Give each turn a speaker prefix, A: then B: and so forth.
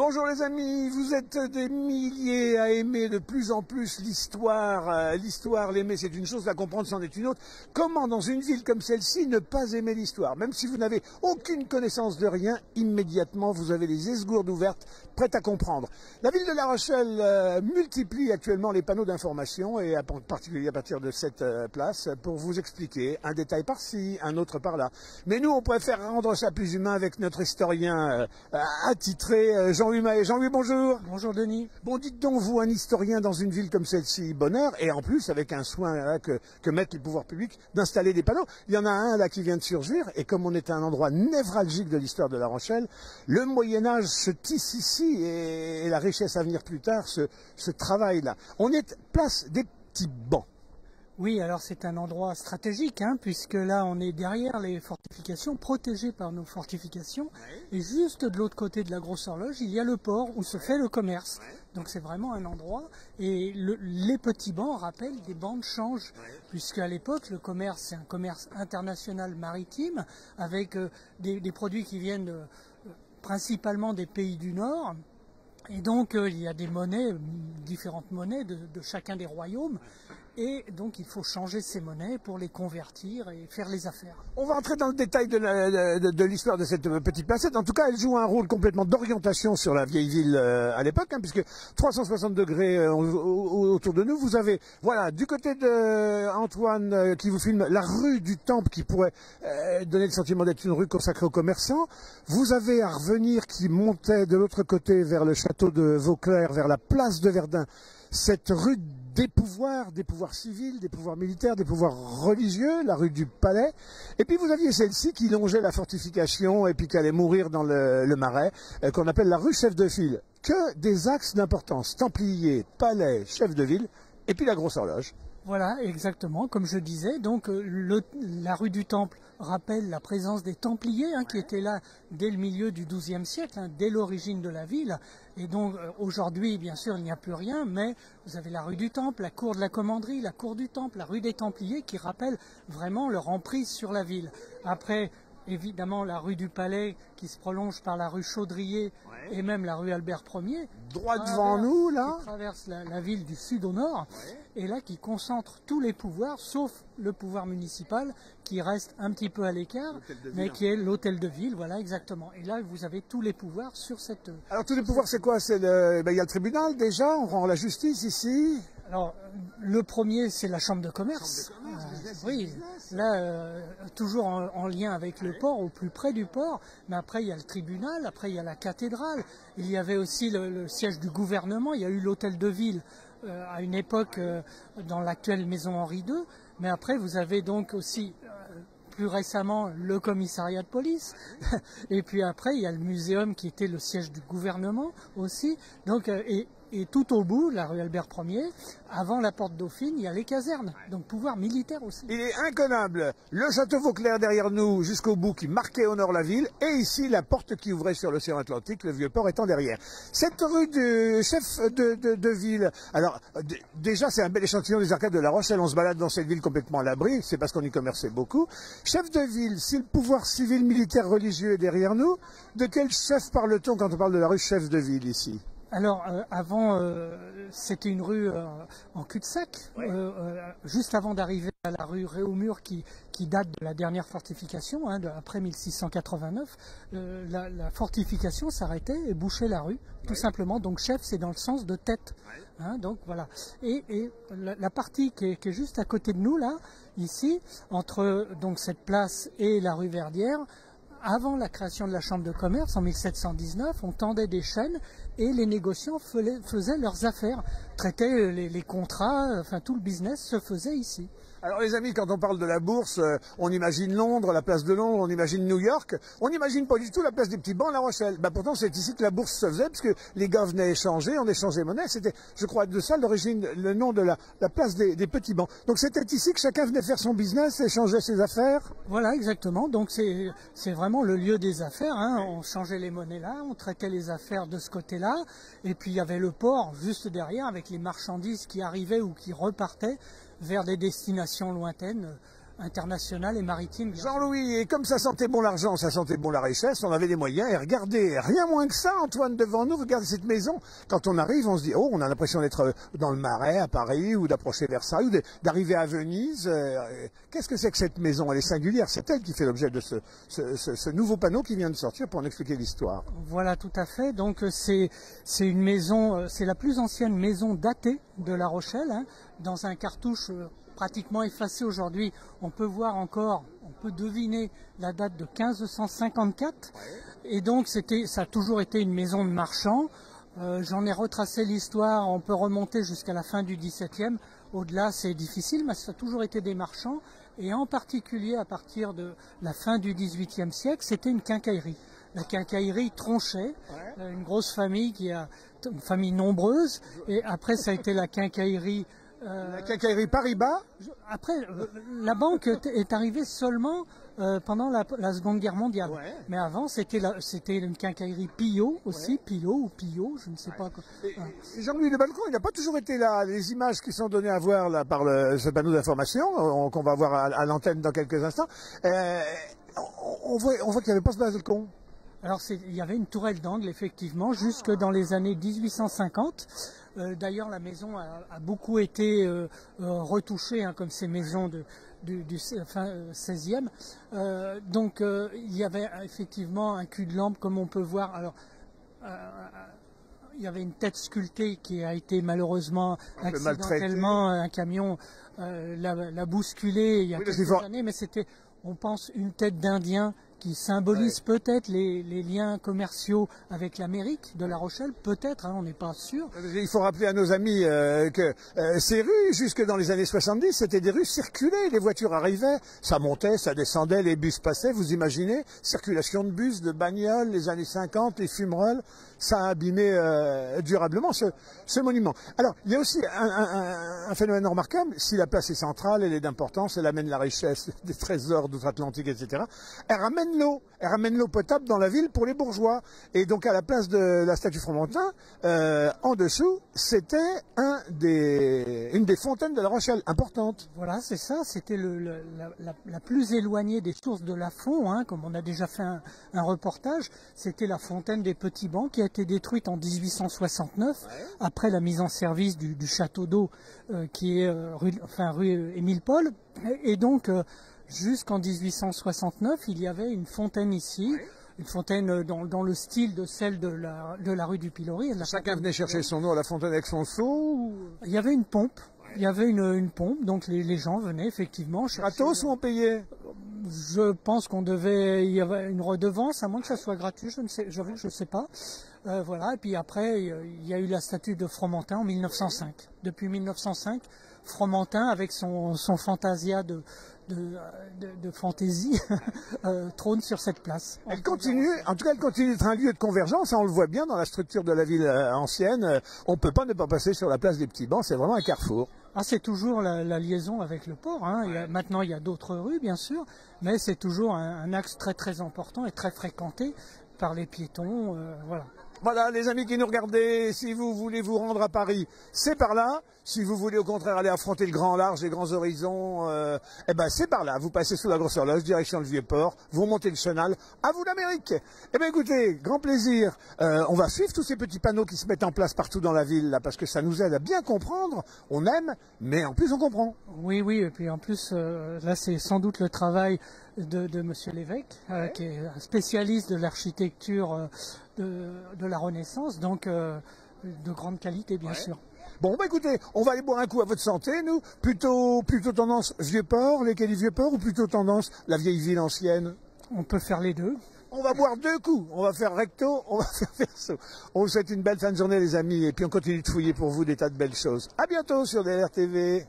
A: Bonjour les amis, vous êtes des milliers à aimer de plus en plus l'histoire. L'histoire, l'aimer c'est une chose, la comprendre c'en est une autre. Comment dans une ville comme celle-ci ne pas aimer l'histoire? Même si vous n'avez aucune connaissance de rien, immédiatement vous avez les esgourdes ouvertes, prêtes à comprendre. La ville de La Rochelle multiplie actuellement les panneaux d'information et en particulier à partir de cette place pour vous expliquer un détail par-ci, un autre par-là. Mais nous on préfère rendre ça plus humain avec notre historien attitré Jean-Louis Mahé. Jean-Louis, bonjour.
B: Bonjour Denis.
A: Bon, dites donc, vous, un historien dans une ville comme celle-ci, bonheur, et en plus avec un soin là, que mettent les pouvoirs publics d'installer des panneaux. Il y en a un là qui vient de surgir, et comme on est à un endroit névralgique de l'histoire de La Rochelle, le Moyen-Âge se tisse ici, et la richesse à venir plus tard se travaille là. On est place des petits bancs.
B: Oui, alors c'est un endroit stratégique, hein, puisque là on est derrière les fortifications, protégé par nos fortifications, et juste de l'autre côté de la Grosse Horloge, il y a le port où se fait le commerce. Donc c'est vraiment un endroit, et les petits bancs rappellent des bancs de change, puisque à l'époque le commerce c'est un commerce international maritime, avec des produits qui viennent principalement des pays du Nord. Et donc il y a des monnaies, différentes monnaies de chacun des royaumes, et donc il faut changer ces monnaies pour les convertir et faire les affaires.
A: On va entrer dans le détail de l'histoire de cette petite placette. En tout cas, elle joue un rôle complètement d'orientation sur la vieille ville à l'époque, hein, puisque 360 degrés autour de nous. Vous avez, voilà, du côté de Antoine qui vous filme, la rue du Temple qui pourrait donner le sentiment d'être une rue consacrée aux commerçants. Vous avez à revenir qui montait de l'autre côté vers le château de Vauclair, vers la place de Verdun, cette rue des pouvoirs civils, des pouvoirs militaires, des pouvoirs religieux, la rue du Palais. Et puis vous aviez celle-ci qui longeait la fortification et puis qui allait mourir dans le Marais, qu'on appelle la rue Chef de File. Que des axes d'importance, Templiers, Palais, Chef de Ville, et puis la Grosse Horloge.
B: Voilà, exactement, comme je disais, donc la rue du Temple rappelle la présence des Templiers qui étaient là dès le milieu du XIIe siècle, dès l'origine de la ville. Et donc aujourd'hui, bien sûr, il n'y a plus rien, mais vous avez la rue du Temple, la cour de la Commanderie, la cour du Temple, la rue des Templiers qui rappellent vraiment leur emprise sur la ville. Après, évidemment, la rue du Palais qui se prolonge par la rue Chaudrier et même la rue Albert Ier.
A: Droit devant nous, là.
B: Qui traverse la ville du sud au nord et là qui concentre tous les pouvoirs, sauf le pouvoir municipal qui reste un petit peu à l'écart, mais qui est l'hôtel de ville, voilà exactement. Et là, vous avez tous les pouvoirs sur cette...
A: Alors tous les pouvoirs, c'est quoi? Il y a le tribunal déjà, on rend la justice ici.
B: Alors, le premier, c'est la chambre de commerce. Oui, là, toujours en lien avec le port, au plus près du port. Mais après, il y a le tribunal, après, il y a la cathédrale. Il y avait aussi le siège du gouvernement. Il y a eu l'hôtel de ville à une époque dans l'actuelle maison Henri II. Mais après, vous avez donc aussi... plus récemment le commissariat de police, et puis après il y a le muséum qui était le siège du gouvernement aussi, donc et tout au bout, la rue Albert Ier, avant la porte Dauphine, il y a les casernes, donc pouvoir militaire aussi.
A: Il est inconnable, le château Vauclair derrière nous jusqu'au bout qui marquait au nord la ville, et ici la porte qui ouvrait sur l'océan Atlantique, le vieux port étant derrière. Cette rue du chef de ville, alors déjà c'est un bel échantillon des arcades de La Rochelle, on se balade dans cette ville complètement à l'abri, c'est parce qu'on y commerçait beaucoup. Chef de ville, si le pouvoir civil, militaire, religieux est derrière nous, de quel chef parle-t-on quand on parle de la rue chef de ville ici?
B: Alors avant, c'était une rue en cul-de-sac, juste avant d'arriver à la rue Réaumur qui date de la dernière fortification, après 1689. La fortification s'arrêtait et bouchait la rue, tout simplement. Donc chef, c'est dans le sens de tête. Donc voilà. Et la partie qui est juste à côté de nous, là, ici, entre donc cette place et la rue Verdière, avant la création de la Chambre de commerce, en 1719, on tendait des chaînes et les négociants faisaient leurs affaires, traitaient les contrats, enfin tout le business se faisait ici.
A: Alors les amis, quand on parle de la bourse, on imagine Londres, la place de Londres, on imagine New York, on n'imagine pas du tout la place des petits bancs, La Rochelle. Pourtant c'est ici que la bourse se faisait, parce que les gars venaient échanger, on échangeait monnaie, c'était, je crois, de ça l'origine, le nom de la place des petits bancs. Donc c'était ici que chacun venait faire son business, échanger ses affaires.
B: Voilà, exactement, donc c'est vraiment le lieu des affaires, on changeait les monnaies là, on traitait les affaires de ce côté-là, et puis il y avait le port juste derrière avec les marchandises qui arrivaient ou qui repartaient vers des destinations lointaines internationale et maritime.
A: Jean-Louis, et comme ça sentait bon l'argent, ça sentait bon la richesse, on avait les moyens. Et regardez, rien moins que ça, Antoine, devant nous, regardez cette maison. Quand on arrive, on se dit, oh, on a l'impression d'être dans le Marais, à Paris, ou d'approcher Versailles, ou d'arriver à Venise. Qu'est-ce que c'est que cette maison? Elle est singulière, c'est elle qui fait l'objet de ce nouveau panneau qui vient de sortir pour en expliquer l'histoire.
B: Voilà, tout à fait. Donc c'est une maison, c'est la plus ancienne maison datée de La Rochelle, hein, dans un cartouche pratiquement effacé aujourd'hui. On peut voir encore, on peut deviner la date de 1554. Et donc ça a toujours été une maison de marchands. J'en ai retracé l'histoire, on peut remonter jusqu'à la fin du XVIIe. Au-delà, c'est difficile, mais ça a toujours été des marchands. Et en particulier, à partir de la fin du XVIIIe siècle, c'était une quincaillerie. La quincaillerie Tronchet, une grosse famille une famille nombreuse. Et après, ça a été la quincaillerie...
A: la quincaillerie Paribas.
B: Après, la banque est arrivée seulement pendant la Seconde Guerre mondiale. Ouais. Mais avant, c'était une quincaillerie Pillot aussi, ouais. Pillot ou Pillot, je ne sais pas.
A: Jean-Louis Le Balcon, il n'a pas toujours été là. Les images qui sont données à voir là par ce panneau d'information, qu'on va voir à l'antenne dans quelques instants, on voit qu'il n'y avait pas ce balcon.
B: Alors il y avait une tourelle d'angle effectivement jusque dans les années 1850. D'ailleurs la maison a beaucoup été retouchée, hein, comme ces maisons du 16e. Donc il y avait effectivement un cul de lampe comme on peut voir. Alors il y avait une tête sculptée qui a été malheureusement accidentellement, un camion l'a bousculée il y a quelques années, mais c'était, on pense, une tête d'Indien qui symbolise peut-être les liens commerciaux avec l'Amérique de La Rochelle, peut-être, hein, on n'est pas sûr.
A: Il faut rappeler à nos amis que ces rues, jusque dans les années 70, c'était des rues circulées, les voitures arrivaient, ça montait, ça descendait, les bus passaient, vous imaginez, circulation de bus, de bagnoles, les années 50, les fumerolles, ça a abîmé durablement ce monument. Alors, il y a aussi un phénomène remarquable, si la place est centrale, elle est d'importance, elle amène la richesse des trésors d'outre-Atlantique, etc., elle ramène l'eau potable dans la ville pour les bourgeois. Et donc à la place de la statue Fromentin, en dessous, c'était une des fontaines de La Rochelle, importante.
B: Voilà, c'est ça, c'était la plus éloignée des sources de la Font, hein, comme on a déjà fait un reportage. C'était la fontaine des Petits Bancs qui a été détruite en 1869, après la mise en service du château d'eau qui est rue Émile Paul. Et donc... jusqu'en 1869, il y avait une fontaine ici, une fontaine dans le style de celle de la rue du Pilori.
A: Chacun venait chercher son eau à la fontaine avec son seau
B: Il y avait une pompe, il y avait une pompe, donc les gens venaient effectivement chercher...
A: Gratos ou on payait?
B: Je pense il y avait une redevance, à moins que ça soit gratuit, j'avoue que je ne sais pas. Voilà, et puis après, il y a eu la statue de Fromentin en 1905. Depuis 1905, Fromentin, avec son fantasia de fantaisie, trône sur cette place.
A: Elle continue d'être un lieu de convergence, hein, on le voit bien dans la structure de la ville ancienne. On ne peut pas ne pas passer sur la place des Petits Bancs, c'est vraiment un carrefour.
B: Ah, c'est toujours la liaison avec le port, hein. Maintenant il y a d'autres rues bien sûr, mais c'est toujours un axe très très important et très fréquenté par les piétons, voilà.
A: Voilà, les amis qui nous regardaient, si vous voulez vous rendre à Paris, c'est par là. Si vous voulez au contraire aller affronter le grand large, les grands horizons, eh ben c'est par là. Vous passez sous la Grosse Horloge, direction le Vieux-Port, vous montez le Chenal, à vous l'Amérique. Eh bien écoutez, grand plaisir. On va suivre tous ces petits panneaux qui se mettent en place partout dans la ville, là, parce que ça nous aide à bien comprendre. On aime, mais en plus on comprend.
B: Oui, oui, et puis en plus, là c'est sans doute le travail de Monsieur l'évêque, qui est un spécialiste de l'architecture de la Renaissance, donc de grande qualité bien sûr.
A: Bon, bah écoutez, on va aller boire un coup à votre santé, nous. Plutôt tendance Vieux-Port, les quais du Vieux-Port, ou plutôt tendance la vieille ville ancienne?
B: On peut faire les deux.
A: On va boire deux coups. On va faire recto, on va faire verso. On vous souhaite une belle fin de journée, les amis, et puis on continue de fouiller pour vous des tas de belles choses. À bientôt sur DLR TV.